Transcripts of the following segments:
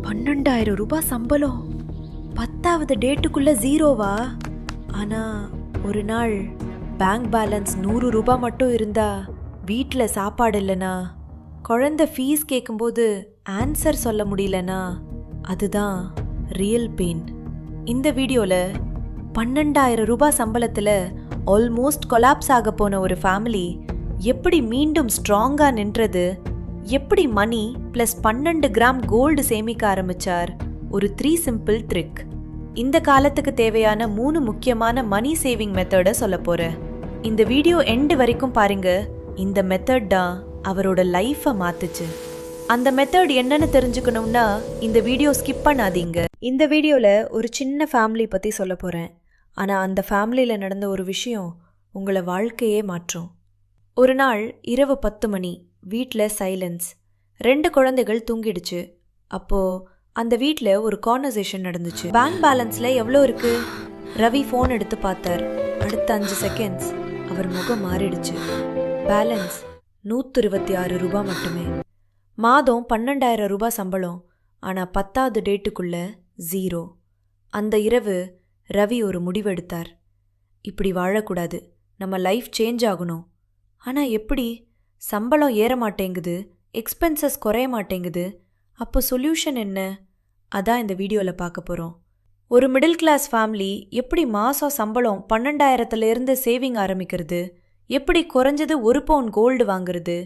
12,000 சம்பளம் 10வது டேட்டுக்குள்ள ஜீரோவா? ஆனா ஒரு நாள் பேங்க் பேலன்ஸ் 100 மட்டும் இருந்தா, வீட்டில் சாப்பாடு இல்லைனா, குழந்தை ஃபீஸ் கேட்கும்போது ஆன்சர் சொல்ல முடியலனா, அதுதான் ரியல் பெயின். இந்த வீடியோவில் 12,000 சம்பளத்தில் ஆல்மோஸ்ட் கொலாப்ஸ் ஆக போன ஒரு ஃபேமிலி எப்படி மீண்டும் ஸ்ட்ராங்காக நின்றது, எப்படி மணி ப்ளஸ் 12 கிராம் கோல்டு சேமிக்க ஆரம்பிச்சார், ஒரு 3 சிம்பிள் ட்ரிக். இந்த காலத்துக்கு தேவையான 3 முக்கியமான மணி சேவிங் மெத்தடை சொல்ல போறேன். இந்த வீடியோ எண்டு வரைக்கும் பாருங்க. இந்த மெத்தட் தான் அவரோட லைஃபை மாத்துச்சு. அந்த மெத்தட் என்னன்னு தெரிஞ்சுக்கணும்னா இந்த வீடியோ ஸ்கிப் பண்ணாதீங்க. இந்த வீடியோவில் ஒரு சின்ன ஃபேமிலி பற்றி சொல்ல போகிறேன். ஆனால் அந்த ஃபேமிலியில் நடந்த ஒரு விஷயம் உங்களை வாழ்க்கையே மாற்றும். ஒரு நாள் இரவு 10 மணி, வீட்டில் சைலன்ஸ். 2 குழந்தைகள் தூங்கிடுச்சு. அப்போது அந்த வீட்டில் ஒரு கான்வர்சேஷன் நடந்துச்சு. பேங்க் பேலன்ஸில் எவ்வளோ இருக்கு? ரவி ஃபோன் எடுத்து பார்த்தார். அடுத்த 5 செகண்ட்ஸ் அவர் முகம் மாறிடுச்சு. பேலன்ஸ் 126 மட்டுமே. மாதம் 12,000 சம்பளம், ஆனால் 10வது டேட்டுக்குள்ள ஜீரோ. அந்த இரவு ரவி ஒரு முடிவெடுத்தார். இப்படி வாழக்கூடாது, நம்ம லைஃப் சேஞ்ச் ஆகணும். ஆனால் எப்படி? சம்பளம் ஏற மாட்டேங்குது, எக்ஸ்பென்சஸ் குறைய மாட்டேங்குது. அப்போ சொல்யூஷன் என்ன? அதான் இந்த வீடியோவில் பார்க்க போகிறோம். ஒரு மிடில் கிளாஸ் ஃபேமிலி எப்படி மாதம் சம்பளம் 12,000லேருந்து சேவிங் ஆரம்பிக்கிறது, எப்படி குறைஞ்சது 1 பவுன் கோல்டு வாங்குறது.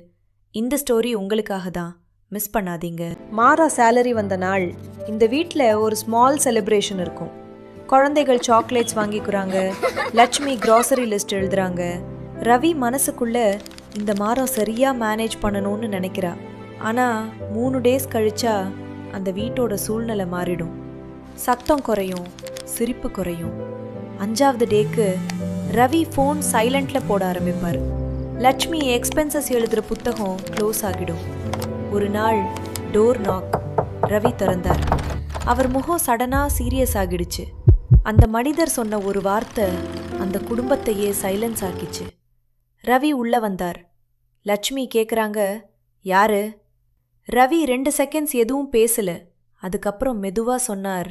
இந்த ஸ்டோரி உங்களுக்காக தான், மிஸ் பண்ணாதீங்க. மாதா சேலரி வந்த நாள் இந்த வீட்டில் ஒரு ஸ்மால் செலிப்ரேஷன் இருக்கும். குழந்தைகள் சாக்லேட்ஸ் வாங்கிக்கிறாங்க, லட்சுமி க்ராசரி லிஸ்ட் எழுதுறாங்க. ரவி மனசுக்குள்ள இந்த மாதம் சரியாக மேனேஜ் பண்ணணும்னு நினைக்கிறா. ஆனால் 3 டேஸ் கழிச்சா அந்த வீட்டோட சூழ்நிலை மாறிடும். சத்தம் குறையும், சிரிப்பு குறையும். 5வது டேக்கு ரவி ஃபோன் சைலண்டில் போட ஆரம்பிப்பார். லட்சுமி எக்ஸ்பென்சஸ் எழுதுகிற புத்தகம் க்ளோஸ் ஆகிடும். ஒரு நாள் டோர் நாக். ரவி திறந்தார். அவர் முகம் சடனாக சீரியஸ் ஆகிடுச்சு. அந்த மனிதர் சொன்ன ஒரு வார்த்தை அந்த குடும்பத்தையே சைலன்ஸ் ஆக்கிச்சு. ரவி உள்ள வந்தார். லட்சுமி கேட்குறாங்க, யாரு? ரவி 2 செகண்ட்ஸ் எதுவும் பேசல. அதுக்கப்புறம் மெதுவாக சொன்னார்,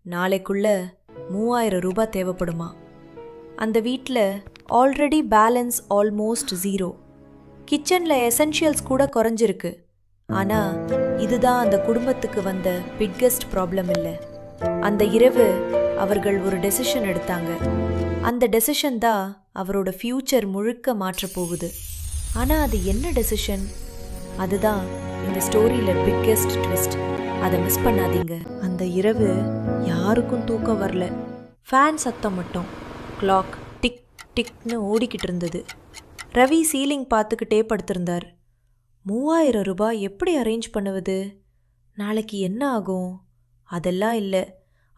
நாளைக்குள்ள 3,000 தேவைப்படுமா. அந்த வீட்டில் ஆல்ரெடி பேலன்ஸ் ஆல்மோஸ்ட் ஜீரோ. கிச்சனில் எசென்ஷியல்ஸ் கூட குறைஞ்சிருக்கு. ஆனால் இதுதான் அந்த குடும்பத்துக்கு வந்த பிக்கஸ்ட் ப்ராப்ளம் இல்லை. அந்த இரவு அவர்கள் ஒரு டெசிஷன் எடுத்தாங்க. அந்த டெசிஷன் தான் அவரோட ஃப்யூச்சர் முழுக்க மாற்றப் போகுது. ஆனால் அது என்ன டெசிஷன்? அதுதான் இந்த ஸ்டோரியில் பிக்கெஸ்ட் ட்விஸ்ட். அதை மிஸ் பண்ணாதீங்க. அந்த இரவு யாருக்கும் தூக்கம் வரல. ஃபேன் சத்தம் மட்டும். கிளாக் டிக் டிக்னு ஓடிக்கிட்டு இருந்தது. ரவி சீலிங் பார்த்துக்கிட்டே படுத்திருந்தார். 3,000 எப்படி அரேஞ்ச் பண்ணுவது? நாளைக்கு என்ன ஆகும்? அதெல்லாம் இல்லை.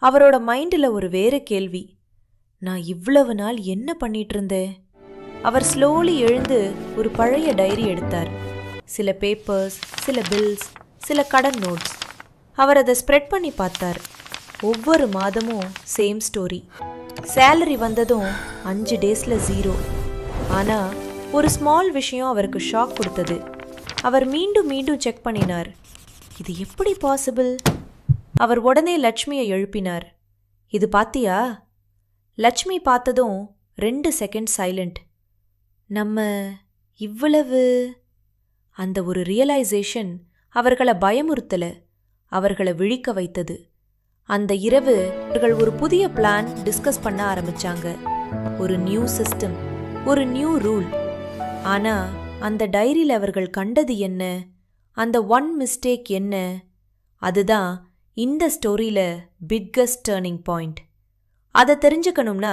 அவரோட மைண்டில் ஒரு வேற கேள்வி. நான் இவ்வளவு நாள் என்ன பண்ணிட்டு இருந்தேன்? அவர் ஸ்லோலி எழுந்து ஒரு பழைய டைரி எடுத்தார். சில பேப்பர்ஸ், சில பில்ஸ், சில கடன் நோட்ஸ். அவர் அதை ஸ்ப்ரெட் பண்ணி பார்த்தார். ஒவ்வொரு மாதமும் சேம் ஸ்டோரி. சேலரி வந்ததும் 5 டேஸில் ஜீரோ. ஆனால் ஒரு ஸ்மால் விஷயம் அவருக்கு ஷாக் கொடுத்தது. அவர் மீண்டும் மீண்டும் செக் பண்ணினார். இது எப்படி பாசிபிள்? அவர் உடனே லட்சுமியை எழுப்பினார். இது பாத்தியா? லட்சுமி பார்த்ததும் 2 செகண்ட் சைலண்ட். நம்ம இவ்வளவு... அந்த ஒரு ரியலைசேஷன் அவர்களை பயமுறுத்தல, அவர்களை விழிக்க வைத்தது. அந்த இரவு அவர்கள் ஒரு புதிய பிளான் டிஸ்கஸ் பண்ண ஆரம்பிச்சாங்க. ஒரு நியூ சிஸ்டம், ஒரு நியூ ரூல். ஆனா அந்த டைரியில் அவர்கள் கண்டது என்ன? அந்த ஒன் மிஸ்டேக் என்ன? அதுதான் இந்த ஸ்டோரியில் பிக்கஸ்ட் டர்னிங் பாயிண்ட். அதை தெரிஞ்சுக்கணும்னா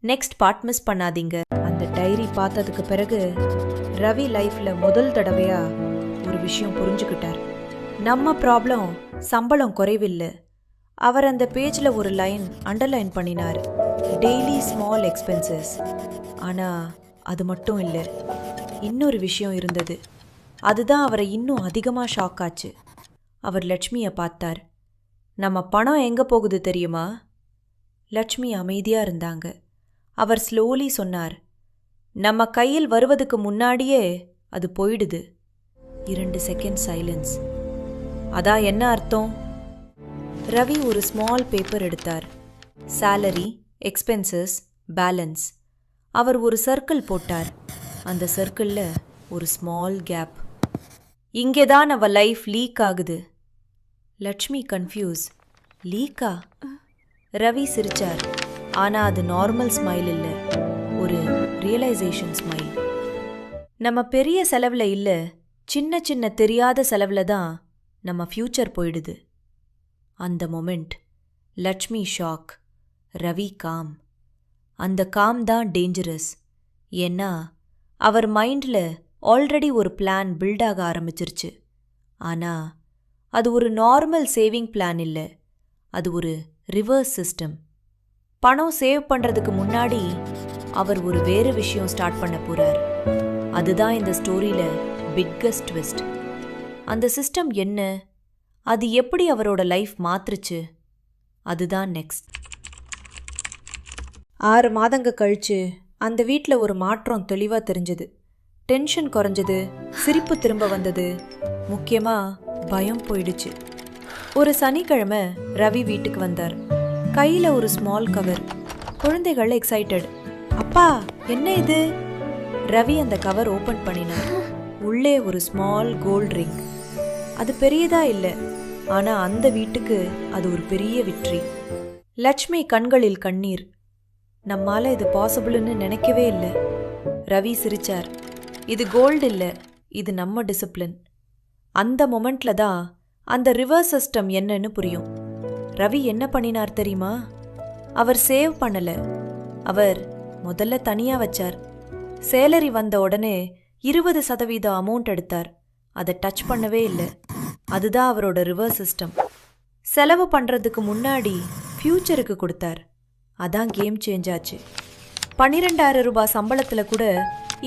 நெக்ஸ்ட் பார்ட் மிஸ் பண்ணாதீங்க. அந்த டைரி பார்த்ததுக்கு பிறகு ரவி லைஃப்பில் முதல் தடவையாக ஒரு விஷயம் புரிஞ்சுக்கிட்டார். நம்ம ப்ராப்ளம் சம்பளம் குறைவில்லை. அவர் அந்த பேஜில் ஒரு லைன் அண்டர்லைன் பண்ணினார், டெய்லி ஸ்மால் எக்ஸ்பென்சஸ். ஆனால் அது மட்டும் இல்லை, இன்னொரு விஷயம் இருந்தது. அதுதான் அவரை இன்னும் அதிகமாக ஷாக் ஆச்சு. அவர் லட்சுமியை பார்த்தார். நம்ம பணம் எங்கே போகுது தெரியுமா? லட்சுமி அமைதியாக இருந்தாங்க. அவர் ஸ்லோலி சொன்னார், நம்ம கையில் வருவதுக்கு முன்னாடியே அது போயிடுது. 2 செகண்ட் சைலன்ஸ். அதான் என்ன அர்த்தம்? ரவி ஒரு ஸ்மால் பேப்பர் எடுத்தார். Salary, expenses, balance. அவர் ஒரு சர்க்கிள் போட்டார். அந்த சர்க்கிளில் ஒரு ஸ்மால் கேப். இங்கே தான் அவ லைஃப் லீக் ஆகுது. லட்சுமி கன்ஃபியூஸ். லீக்கா? ரவி சிரிச்சார். ஆனால் அது நார்மல் ஸ்மைல் இல்லை, ஒரு ரியலைசேஷன் ஸ்மைல். நம்ம பெரிய செலவில் இல்லை, சின்ன சின்ன தெரியாத செலவில் தான் நம்ம ஃப்யூச்சர் போயிடுது. அந்த moment Lakshmi shock, Ravi com. அந்த காம் தான் டேஞ்சரஸ். ஏன்னா அவர் மைண்டில் ஆல்ரெடி ஒரு பிளான் பில்டாக ஆரம்பிச்சிருச்சு. ஆனால் அது ஒரு நார்மல் சேவிங் பிளான் இல்லை, அது ஒரு ரிவர்ஸ் சிஸ்டம். பணம் சேவ் பண்ணுறதுக்கு முன்னாடி அவர் ஒரு வேறு விஷயம் ஸ்டார்ட் பண்ண போகிறார். அதுதான் இந்த ஸ்டோரியில் பிக்கஸ்ட் ட்விஸ்ட். அந்த சிஸ்டம் என்ன, அது எப்படி அவரோட லைஃப் மாற்றுச்சு, அதுதான் நெக்ஸ்ட். 6 மாதங்க கழிச்சு அந்த வீட்டில் ஒரு மாற்றம் தெளிவாக தெரிஞ்சது. டென்ஷன் குறைஞ்சது, சிரிப்பு திரும்ப வந்தது, முக்கியமாக பயம் போயிடுச்சு. ஒரு சனிக்கிழமை ரவி வீட்டுக்கு வந்தார். கையில் ஒரு ஸ்மால் கவர். குழந்தைகள் எக்ஸைட்டட். அப்பா, என்ன இது? ரவி அந்த கவர் ஓப்பன் பண்ணினார். உள்ளே ஒரு ஸ்மால் கோல்ட் ரிங். அது பெரியதா இல்லை, ஆனால் அந்த வீட்டுக்கு அது ஒரு பெரிய வெற்றி. லட்சுமி கண்களில் கண்ணீர். நம்மால இது பாசிபிள்னு நினைக்கவே இல்லை. ரவி சிரிச்சார். இது கோல்டு இல்லை, இது நம்ம டிசிப்ளின். அந்த மொமெண்ட்ல தான் அந்த ரிவர்ஸ் சிஸ்டம் என்னன்னு புரியும். ரவி என்ன பண்ணினார் தெரியுமா? அவர் சேவ் பண்ணல, அவர் முதல்ல தனியா வச்சார். சேலரி வந்த உடனே 20% அமௌண்ட் எடுத்தார். அதை டச் பண்ணவே இல்லை. அதுதான் அவரோட ரிவர்ஸ் சிஸ்டம். செலவு பண்றதுக்கு முன்னாடி ஃபியூச்சருக்கு கொடுத்தார். அதான் கேம் சேஞ்ச் ஆச்சு. 12,000 ரூபாய் சம்பளத்துல கூட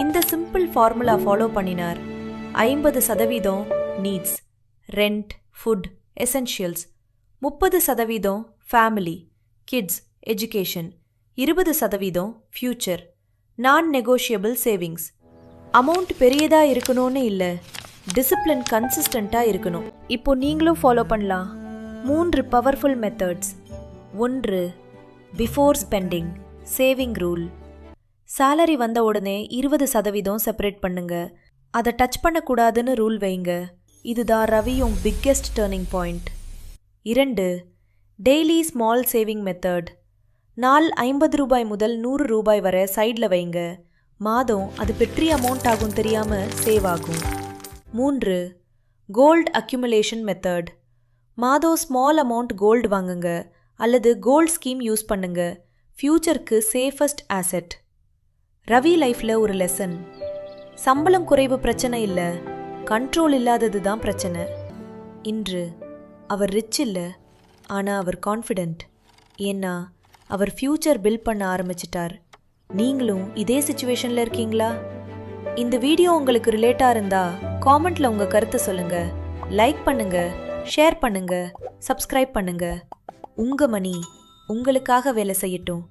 இந்த சிம்பிள் ஃபார்முலா ஃபாலோ பண்ணினார். 50% needs, rent, food, essentials. 30% family, kids, education. 20% future, நான் நெகோஷியபிள் சேவிங்ஸ். அமௌண்ட் பெரியதா இருக்கணும்னு இல்லை, டிசிப்ளின் கன்சிஸ்டண்ட்டாக இருக்கணும். இப்போ நீங்களும் ஃபாலோ பண்ணலாம். 3 powerful methods. 1, before spending saving rule. Salary வந்த உடனே 20% செப்பரேட் பண்ணுங்க. அதை டச் பண்ணக்கூடாதுன்னு ரூல் வைங்க. இதுதான் ரவியும் biggest turning point. 2, daily small saving method. நாள் 50 ரூபாய் முதல் 100 ரூபாய் வரை சைடில் வைங்க. மாதம் அது பெரிய அமௌண்ட் ஆகும் தெரியாமல் சேவ் ஆகும். 3, கோல்ட் அக்யூமுலேஷன் மெத்தட். மாதம் ஸ்மால் அமௌண்ட் கோல்டு வாங்குங்க அல்லது கோல்ட் ஸ்கீம் யூஸ் பண்ணுங்க. ஃப்யூச்சருக்கு சேஃபஸ்ட் ஆசெட். ரவி லைஃப்பில் ஒரு லெசன். சம்பளம் குறைவு பிரச்சனை இல்லை, கண்ட்ரோல் இல்லாதது தான் பிரச்சனை. இன்று அவர் ரிச் இல்லை, ஆனால் அவர் கான்ஃபிடென்ட். ஏன்னா அவர் ஃப்யூச்சர் பில்ட் பண்ண ஆரம்பிச்சிட்டார். நீங்களும் இதே சிச்சுவேஷனில் இருக்கீங்களா? இந்த வீடியோ உங்களுக்கு ரிலேட்டாக இருந்தா காமெண்ட்ல உங்கள் கருத்தை சொல்லுங்க. லைக் பண்ணுங்க, ஷேர் பண்ணுங்க, சப்ஸ்கிரைப் பண்ணுங்க. உங்க மணி உங்களுக்காக வேலை செய்யட்டும்.